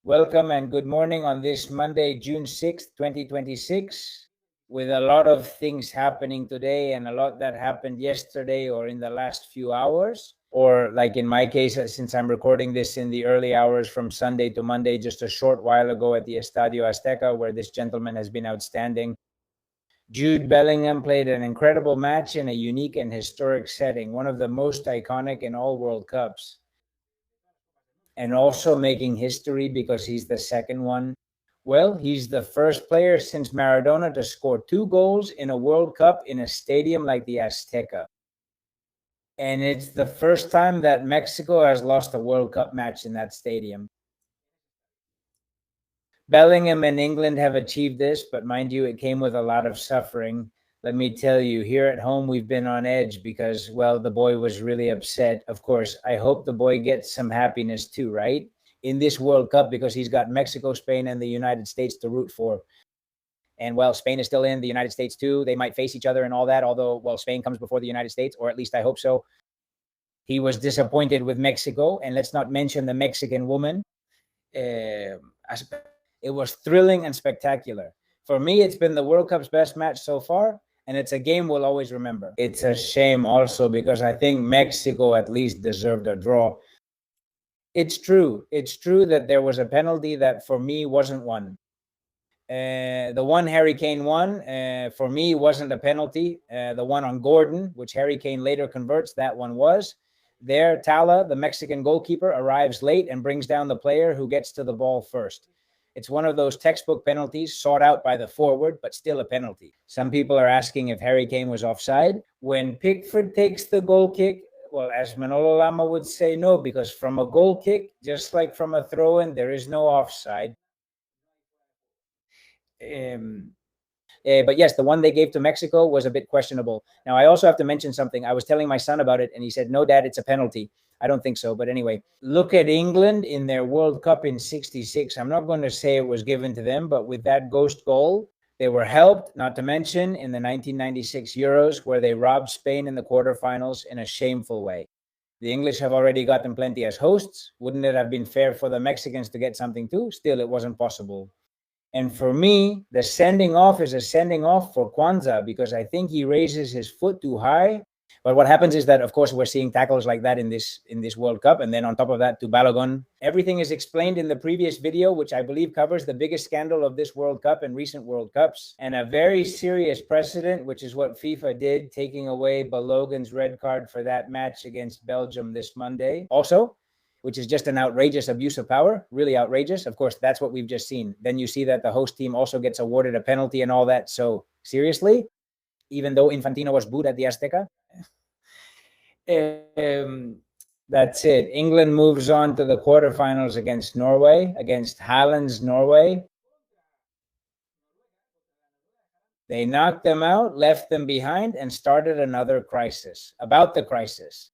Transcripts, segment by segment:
Welcome and good morning on this Monday, June 6th, 2026, with a lot of things happening today and a lot that happened yesterday or in the last few hours. Or, like in my case, since I'm recording this in the early hours from Sunday to Monday, just a short while ago at the Estadio Azteca, where this gentleman has been outstanding. Jude Bellingham played an incredible match in a unique and historic setting, one of the most iconic in all World Cups, and also making history because he's the second one. Well, he's the first player since Maradona to score 2 goals in a World Cup in a stadium like the Azteca. And it's the first time that Mexico has lost a World Cup match in that stadium. Bellingham and England have achieved this, but mind you, it came with a lot of suffering. Let me tell you, here at home, we've been on edge because, well, the boy was really upset. Of course, I hope the boy gets some happiness too, right? In this World Cup, because he's got Mexico, Spain, and the United States to root for. And, well, Spain is still in, the United States too. They might face each other and all that, although, well, Spain comes before the United States, or at least I hope so. He was disappointed with Mexico, and let's not mention the Mexican woman. Uh, it was thrilling and spectacular. For me, it's been the World Cup's best match so far, and it's a game we'll always remember. It's a shame also because I think Mexico at least deserved a draw. It's true. It's true that there was a penalty that for me wasn't one. The one Harry Kane won, for me, wasn't a penalty. The one on Gordon, which Harry Kane later converts, that one was. There, Tala, the Mexican goalkeeper, arrives late and brings down the player who gets to the ball first. It's one of those textbook penalties sought out by the forward, but still a penalty. Some people are asking if Harry Kane was offside. When Pickford takes the goal kick, well, as Manolo Lama would say, no, because from a goal kick, just like from a throw-in, there is no offside. But yes, the one they gave to Mexico was a bit questionable. Now, I also have to mention something. I was telling my son about it, and he said, "No, Dad, it's a penalty." I don't think so. But anyway, look at England in their World Cup in 66. I'm not going to say it was given to them, but with that ghost goal, they were helped, not to mention in the 1996 Euros, where they robbed Spain in the quarterfinals in a shameful way. The English have already gotten plenty as hosts. Wouldn't it have been fair for the Mexicans to get something too? Still, it wasn't possible. And for me, the sending off is a sending off for Kwanzaa because I think he raises his foot too high. But what happens is that, of course, we're seeing tackles like that in this World Cup, and then on top of that, to Balogun. Everything is explained in the previous video, which I believe covers the biggest scandal of this World Cup and recent World Cups, and a very serious precedent, which is what FIFA did, taking away Balogun's red card for that match against Belgium this Monday. Also, which is just an outrageous abuse of power, really outrageous. Of course, that's what we've just seen. Then you see that the host team also gets awarded a penalty and all that. So seriously, even though Infantino was booed at the Azteca, um, that's it. England moves on to the quarterfinals against Norway, against Haaland's Norway. They knocked them out, left them behind, and started another crisis. About the crisis,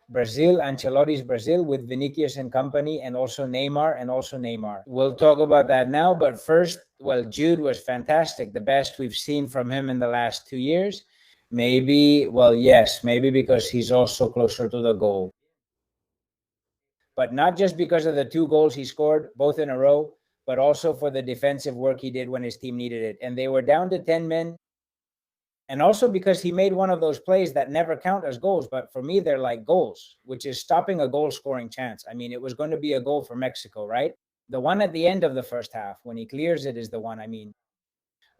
Brazil, Ancelotti's Brazil with Vinicius and company, and also Neymar. We'll talk about that now, but first, well, Jude was fantastic, the best we've seen from him in the last 2 years. Maybe, well, yes, maybe because he's also closer to the goal. But not just because of the 2 goals he scored, both in a row, but also for the defensive work he did when his team needed it. And they were down to 10 men, and also because he made one of those plays that never count as goals, but for me, they're like goals, which is stopping a goal scoring chance. I mean, it was going to be a goal for Mexico, right? The one at the end of the first half, when he clears it, is the one, I mean,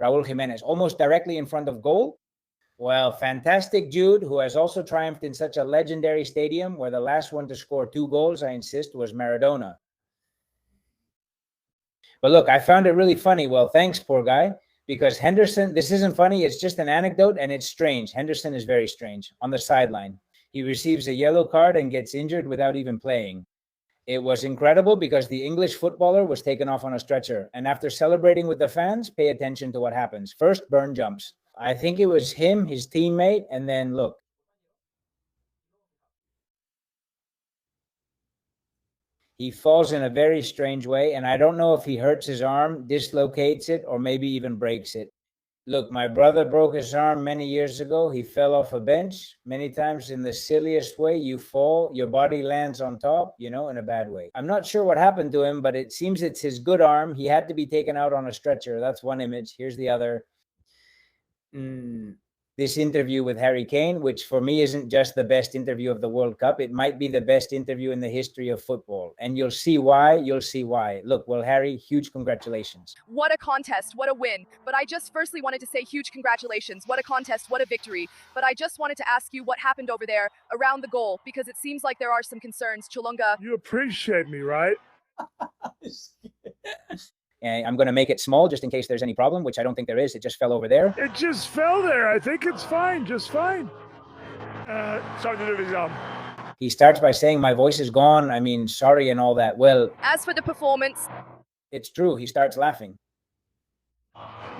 Raul Jimenez, almost directly in front of goal. Well, fantastic Jude, who has also triumphed in such a legendary stadium where the last one to score 2 goals, I insist, was Maradona. But look, I found it really funny. Well, thanks, poor guy. Because Henderson, this isn't funny, it's just an anecdote, and it's strange. Henderson is very strange. On the sideline, he receives a yellow card and gets injured without even playing. It was incredible because the English footballer was taken off on a stretcher. And after celebrating with the fans, pay attention to what happens. First, Burn jumps. I think it was him, his teammate, and then look. He falls in a very strange way, and I don't know if he hurts his arm, dislocates it, or maybe even breaks it. Look, my brother broke his arm many years ago. He fell off a bench many times in the silliest way. You fall, your body lands on top, in a bad way. I'm not sure what happened to him, but it seems it's his good arm. He had to be taken out on a stretcher. That's one image. Here's the other. This interview with Harry Kane, which for me isn't just the best interview of the World Cup. It might be the best interview in the history of football. And you'll see why. Look, well, Harry, huge congratulations. What a contest, what a win. But I just firstly wanted to say huge congratulations. What a contest, what a victory. But I just wanted to ask you what happened over there around the goal, because it seems like there are some concerns. Chulunga. You appreciate me, right? And I'm going to make it small just in case there's any problem, which I don't think there is. It just fell over there. It just fell there. I think it's fine, just fine. Something to do with his arm. He starts by saying, my voice is gone. I mean, sorry and all that. Well, As for the performance, it's true. He starts laughing.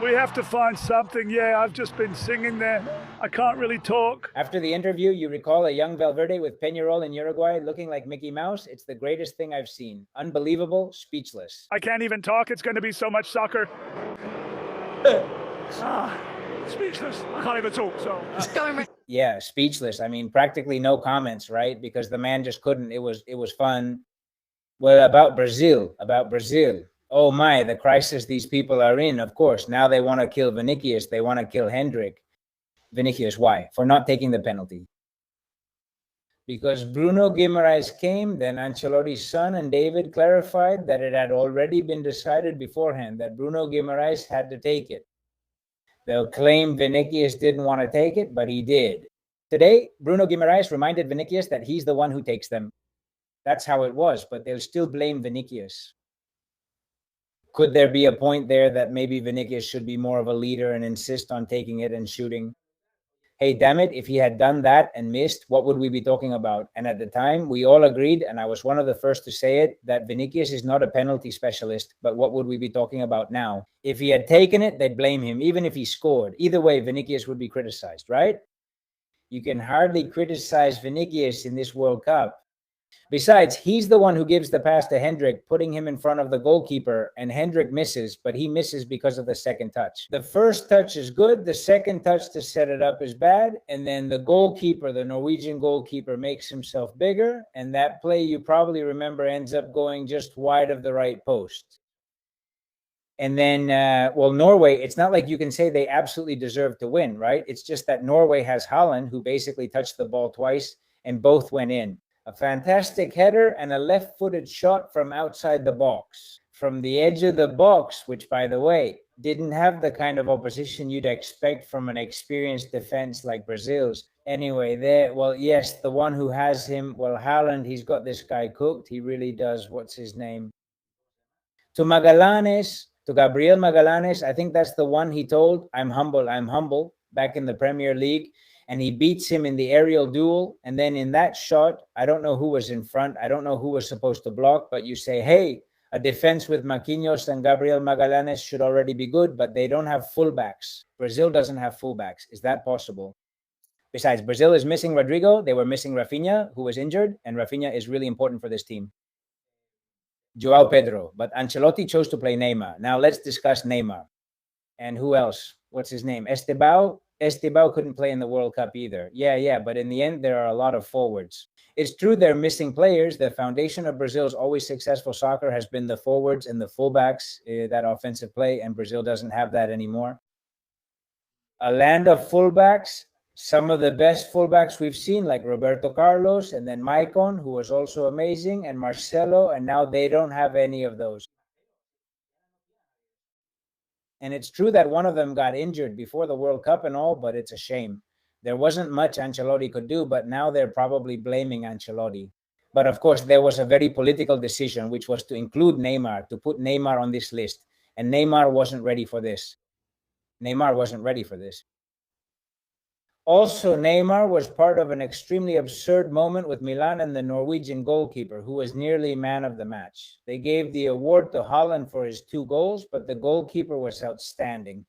We have to find something. Yeah, I've just been singing there. I can't really talk. After the interview, you recall a young Valverde with Peñarol in Uruguay looking like Mickey Mouse. It's the greatest thing I've seen. Unbelievable, speechless. I can't even talk. It's going to be so much soccer. Speechless. I can't even talk, so. Yeah, speechless. I mean, practically no comments, right? Because the man just couldn't. It was fun. Well, about Brazil. Oh my, the crisis these people are in, of course. Now they want to kill Vinicius. They want to kill Hendrik. Vinicius, why? For not taking the penalty. Because Bruno Guimaraes came, then Ancelotti's son and David clarified that it had already been decided beforehand that Bruno Guimaraes had to take it. They'll claim Vinicius didn't want to take it, but he did. Today, Bruno Guimaraes reminded Vinicius that he's the one who takes them. That's how it was, but they'll still blame Vinicius. Could there be a point there that maybe Vinicius should be more of a leader and insist on taking it and shooting? Hey, damn it, if he had done that and missed, what would we be talking about? And at the time, we all agreed, and I was one of the first to say it, that Vinicius is not a penalty specialist, but what would we be talking about now? If he had taken it, they'd blame him, even if he scored. Either way, Vinicius would be criticized, right? You can hardly criticize Vinicius in this World Cup. Besides, he's the one who gives the pass to Hendrik, putting him in front of the goalkeeper, and Hendrik misses, but he misses because of the second touch. The first touch is good, the second touch to set it up is bad, and then the goalkeeper, the Norwegian goalkeeper, makes himself bigger, and that play you probably remember ends up going just wide of the right post. And then, Norway, it's not like you can say they absolutely deserve to win, right? It's just that Norway has Haaland, who basically touched the ball twice, and both went in. A fantastic header and a left-footed shot from outside the box. From the edge of the box, which, by the way, didn't have the kind of opposition you'd expect from an experienced defense like Brazil's. Anyway, yes, the one who has him, Haaland, he's got this guy cooked. He really does. What's his name? To Gabriel Magallanes, I think that's the one he told, I'm humble, back in the Premier League. And he beats him in the aerial duel. And then in that shot, I don't know who was in front. I don't know who was supposed to block, but you say, hey, a defense with Marquinhos and Gabriel Magallanes should already be good, but they don't have fullbacks. Brazil doesn't have fullbacks. Is that possible? Besides, Brazil is missing Rodrigo. They were missing Rafinha, who was injured, and Rafinha is really important for this team. Joao Pedro, but Ancelotti chose to play Neymar. Now let's discuss Neymar. And who else? What's his name? Estebao couldn't play in the World Cup either. Yeah, but in the end, there are a lot of forwards. It's true they're missing players. The foundation of Brazil's always successful soccer has been the forwards and the fullbacks, that offensive play, and Brazil doesn't have that anymore. A land of fullbacks, some of the best fullbacks we've seen, like Roberto Carlos, and then Maicon, who was also amazing, and Marcelo, and now they don't have any of those. And it's true that one of them got injured before the World Cup and all, but it's a shame. There wasn't much Ancelotti could do, but now they're probably blaming Ancelotti. But of course, there was a very political decision, which was to include Neymar, to put Neymar on this list. And Neymar wasn't ready for this. Also, Neymar was part of an extremely absurd moment with Milan and the Norwegian goalkeeper, who was nearly man of the match. They gave the award to Haaland for his 2 goals, but the goalkeeper was outstanding.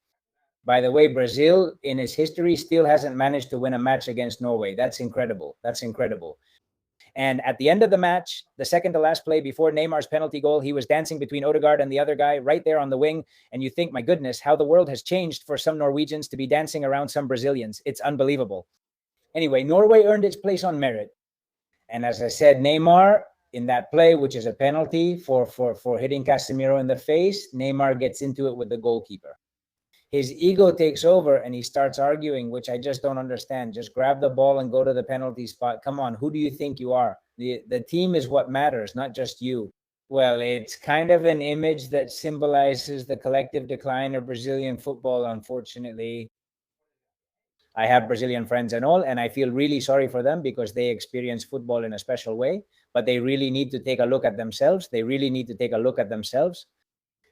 By the way, Brazil, in its history, still hasn't managed to win a match against Norway. That's incredible. And at the end of the match, the second to last play before Neymar's penalty goal, he was dancing between Odegaard and the other guy right there on the wing. And you think, my goodness, how the world has changed for some Norwegians to be dancing around some Brazilians. It's unbelievable. Anyway, Norway earned its place on merit. And as I said, Neymar in that play, which is a penalty for hitting Casemiro in the face, Neymar gets into it with the goalkeeper. His ego takes over and he starts arguing, which I just don't understand. Just grab the ball and go to the penalty spot. Come on, who do you think you are? The team is what matters, not just you. Well, it's kind of an image that symbolizes the collective decline of Brazilian football, unfortunately. I have Brazilian friends and all, and I feel really sorry for them because they experience football in a special way, but they really need to take a look at themselves. They really need to take a look at themselves.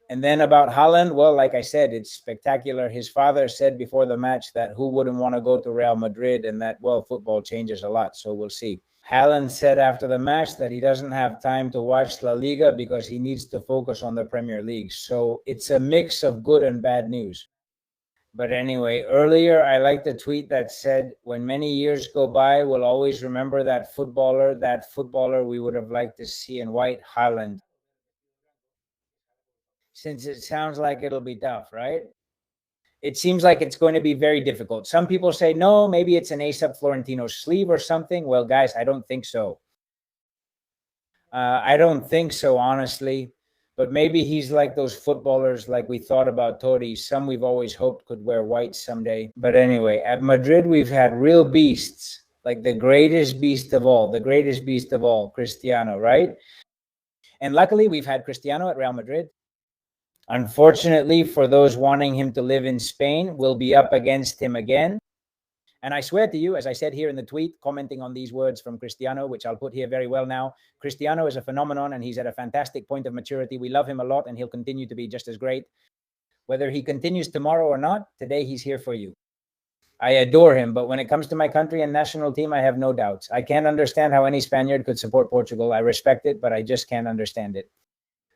And then about Haaland, well, like I said, it's spectacular. His father said before the match that who wouldn't want to go to Real Madrid, and that, well, football changes a lot, so we'll see. Haaland said after the match that he doesn't have time to watch La Liga because he needs to focus on the Premier League. So it's a mix of good and bad news. But anyway, earlier I liked a tweet that said, when many years go by, we'll always remember that footballer we would have liked to see in white, Haaland. Since it sounds like it'll be tough, right? It seems like it's going to be very difficult. Some people say, no, maybe it's an ace up Florentino's sleeve or something. Well, guys, I don't think so. I don't think so, honestly. But maybe he's like those footballers like we thought about Totti. Some we've always hoped could wear white someday. But anyway, at Madrid, we've had real beasts, like the greatest beast of all, Cristiano, right? And luckily, we've had Cristiano at Real Madrid. Unfortunately, for those wanting him to live in Spain, we'll be up against him again. And I swear to you, as I said here in the tweet, commenting on these words from Cristiano, which I'll put here very well now, Cristiano is a phenomenon and he's at a fantastic point of maturity. We love him a lot and he'll continue to be just as great. Whether he continues tomorrow or not, today he's here for you. I adore him, but when it comes to my country and national team, I have no doubts. I can't understand how any Spaniard could support Portugal. I respect it, but I just can't understand it.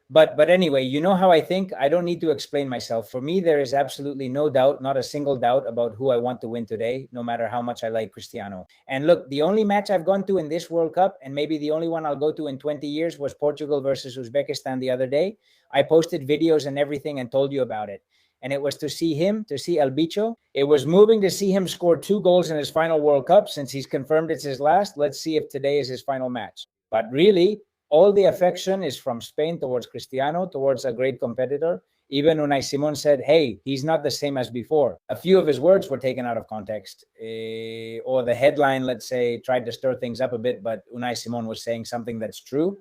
But anyway, you know how I think. I don't need to explain myself. For me, there is absolutely no doubt, not a single doubt about who I want to win today, no matter how much I like Cristiano. And look, the only match I've gone to in this World Cup, and maybe the only one I'll go to in 20 years, was Portugal versus Uzbekistan the other day. I posted videos and everything and told you about it. And it was to see him, to see El Bicho. It was moving to see him score 2 goals in his final World Cup. Since he's confirmed it's his last, let's see if today is his final match. But really, all the affection is from Spain towards Cristiano, towards a great competitor. Even Unai Simon said, hey, he's not the same as before. A few of his words were taken out of context. Or the headline, let's say, tried to stir things up a bit, but Unai Simon was saying something that's true.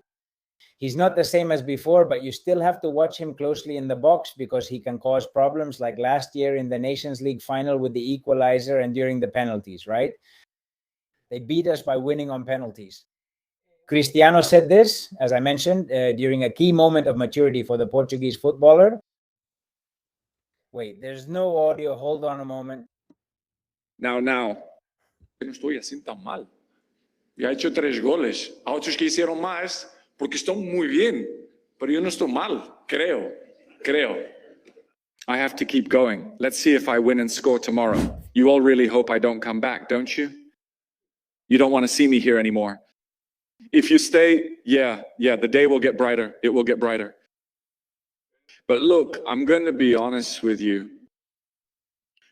He's not the same as before, but you still have to watch him closely in the box because he can cause problems like last year in the Nations League final with the equalizer and during the penalties, right? They beat us by winning on penalties. Cristiano said this, as I mentioned, during a key moment of maturity for the Portuguese footballer. Wait, there's no audio. Hold on a moment. Now. Eu não estou assim tão mal. Ya he hecho 3 goles. Há outros que hicieron más porque estão muy bien. Pero yo no estoy mal. Creo. I have to keep going. Let's see if I win and score tomorrow. You all really hope I don't come back, don't you? You don't want to see me here anymore. If you stay, yeah, the day will get brighter. It will get brighter. But look, I'm going to be honest with you.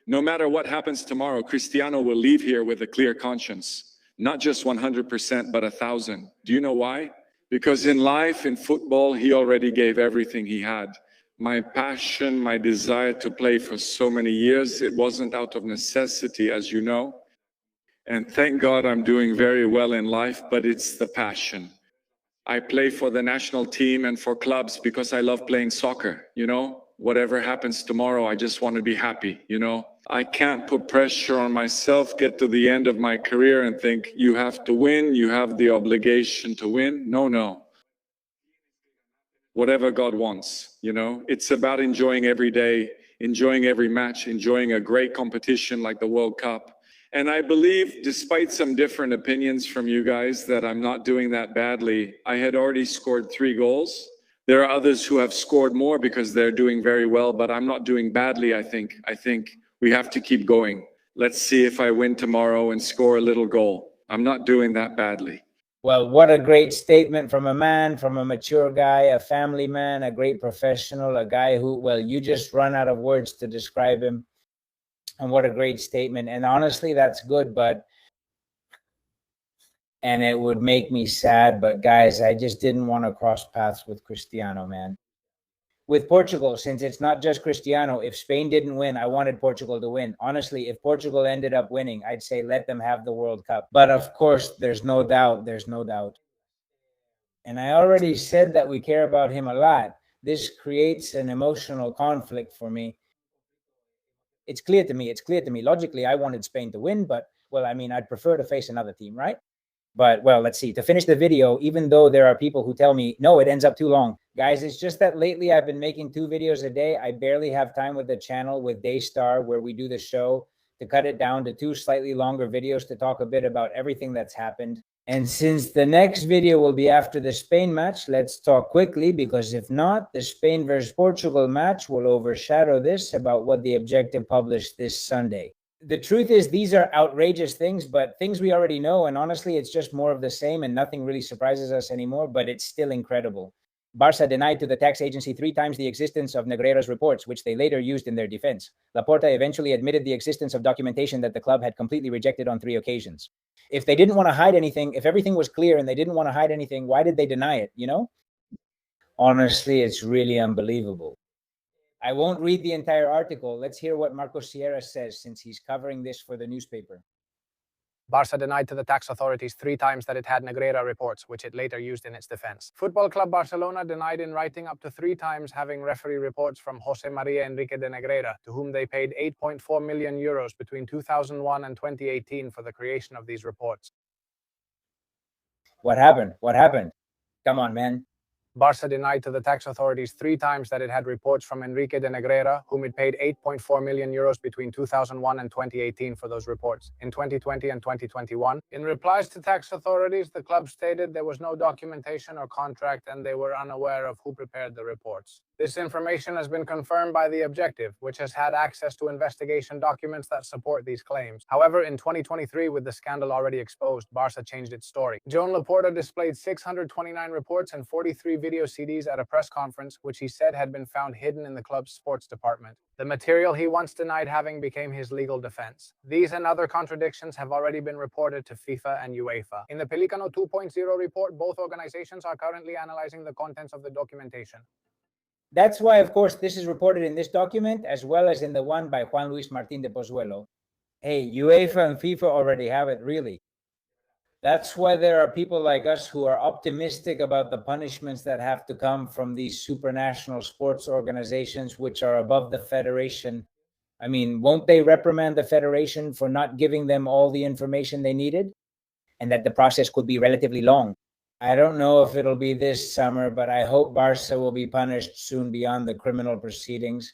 No matter what happens tomorrow, Cristiano will leave here with a clear conscience. Not just 100%, but 1,000. Do you know why? Because in life, in football, he already gave everything he had. My passion, my desire to play for so many years, it wasn't out of necessity, as you know. And thank God I'm doing very well in life, but it's the passion. I play for the national team and for clubs because I love playing soccer, you know? Whatever happens tomorrow, I just want to be happy, you know? I can't put pressure on myself, get to the end of my career and think, you have to win, you have the obligation to win. No. Whatever God wants, you know? It's about enjoying every day, enjoying every match, enjoying a great competition like the World Cup. And I believe, despite some different opinions from you guys, that I'm not doing that badly. I had already scored 3 goals. There are others who have scored more because they're doing very well, but I'm not doing badly, I think. I think we have to keep going. Let's see if I win tomorrow and score a little goal. I'm not doing that badly. Well, what a great statement from a man, from a mature guy, a family man, a great professional, a guy who, well, you just run out of words to describe him. And what a great statement. And honestly, that's good, and it would make me sad, but guys, I just didn't want to cross paths with Cristiano, man. With Portugal, since it's not just Cristiano, if Spain didn't win, I wanted Portugal to win. Honestly, if Portugal ended up winning, I'd say let them have the World Cup. But of course, there's no doubt. And I already said that we care about him a lot. This creates an emotional conflict for me. It's clear to me. Logically, I wanted Spain to win, but, well, I mean, I'd prefer to face another team, right? But, well, let's see. To finish the video, even though there are people who tell me, no, it ends up too long. Guys, it's just that lately I've been making 2 videos a day. I barely have time with the channel with Daystar, where we do the show, to cut it down to 2 slightly longer videos to talk a bit about everything that's happened. And since the next video will be after the Spain match, let's talk quickly, because if not, the Spain versus Portugal match will overshadow this about what the Objective published this Sunday. The truth is, these are outrageous things, but things we already know, and honestly, it's just more of the same, and nothing really surprises us anymore, but it's still incredible. Barça denied to the tax agency 3 times the existence of Negreira's reports, which they later used in their defense. Laporta eventually admitted the existence of documentation that the club had completely rejected on 3 occasions. If they didn't want to hide anything, if everything was clear and they didn't want to hide anything, why did they deny it, you know? Honestly, it's really unbelievable. I won't read the entire article. Let's hear what Marcos Sierra says, since he's covering this for the newspaper. Barça denied to the tax authorities 3 times that it had Negreira reports, which it later used in its defense. Football Club Barcelona denied in writing up to 3 times having referee reports from José María Enrique de Negreira, to whom they paid 8.4 million euros between 2001 and 2018 for the creation of these reports. What happened? Come on, man. Barça denied to the tax authorities 3 times that it had reports from Enrique de Negreira, whom it paid 8.4 million euros between 2001 and 2018 for those reports. In 2020 and 2021, in replies to tax authorities, the club stated there was no documentation or contract and they were unaware of who prepared the reports. This information has been confirmed by The Objective, which has had access to investigation documents that support these claims. However, in 2023, with the scandal already exposed, Barça changed its story. Joan Laporta displayed 629 reports and 43 video CDs at a press conference, which he said had been found hidden in the club's sports department. The material he once denied having became his legal defense. These and other contradictions have already been reported to FIFA and UEFA. In the Pelicano 2.0 report, both organizations are currently analyzing the contents of the documentation. That's why, of course, this is reported in this document, as well as in the one by Juan Luis Martín de Pozuelo. Hey, UEFA and FIFA already have it, really. That's why there are people like us who are optimistic about the punishments that have to come from these supranational sports organizations, which are above the federation. I mean, won't they reprimand the federation for not giving them all the information they needed? And that the process could be relatively long. I don't know if it'll be this summer, but I hope Barça will be punished soon beyond the criminal proceedings.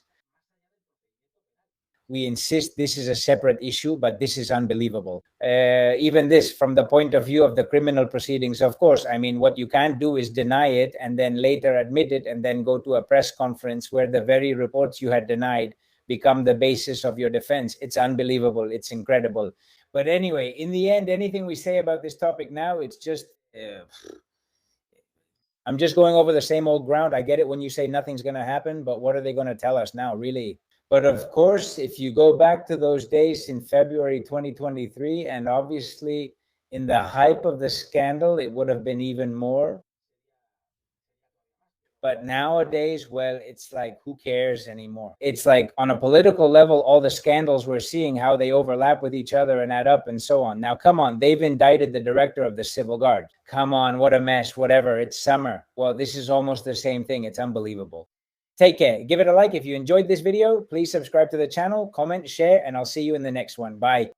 We insist this is a separate issue, but this is unbelievable. Even this, from the point of view of the criminal proceedings, of course, I mean, what you can't do is deny it and then later admit it and then go to a press conference where the very reports you had denied become the basis of your defense. It's unbelievable. It's incredible. But anyway, in the end, anything we say about this topic now, it's just... I'm just going over the same old ground. I get it when you say nothing's going to happen, but what are they going to tell us now, really? But of course, if you go back to those days in February 2023, and obviously in the hype of the scandal, it would have been even more. But nowadays, well, it's like, who cares anymore? It's like, on a political level, all the scandals we're seeing, how they overlap with each other and add up and so on. Now, come on, they've indicted the director of the Civil Guard. Come on, what a mess, whatever, it's summer. Well, this is almost the same thing. It's unbelievable. Take care. Give it a like if you enjoyed this video. Please subscribe to the channel, comment, share, and I'll see you in the next one. Bye.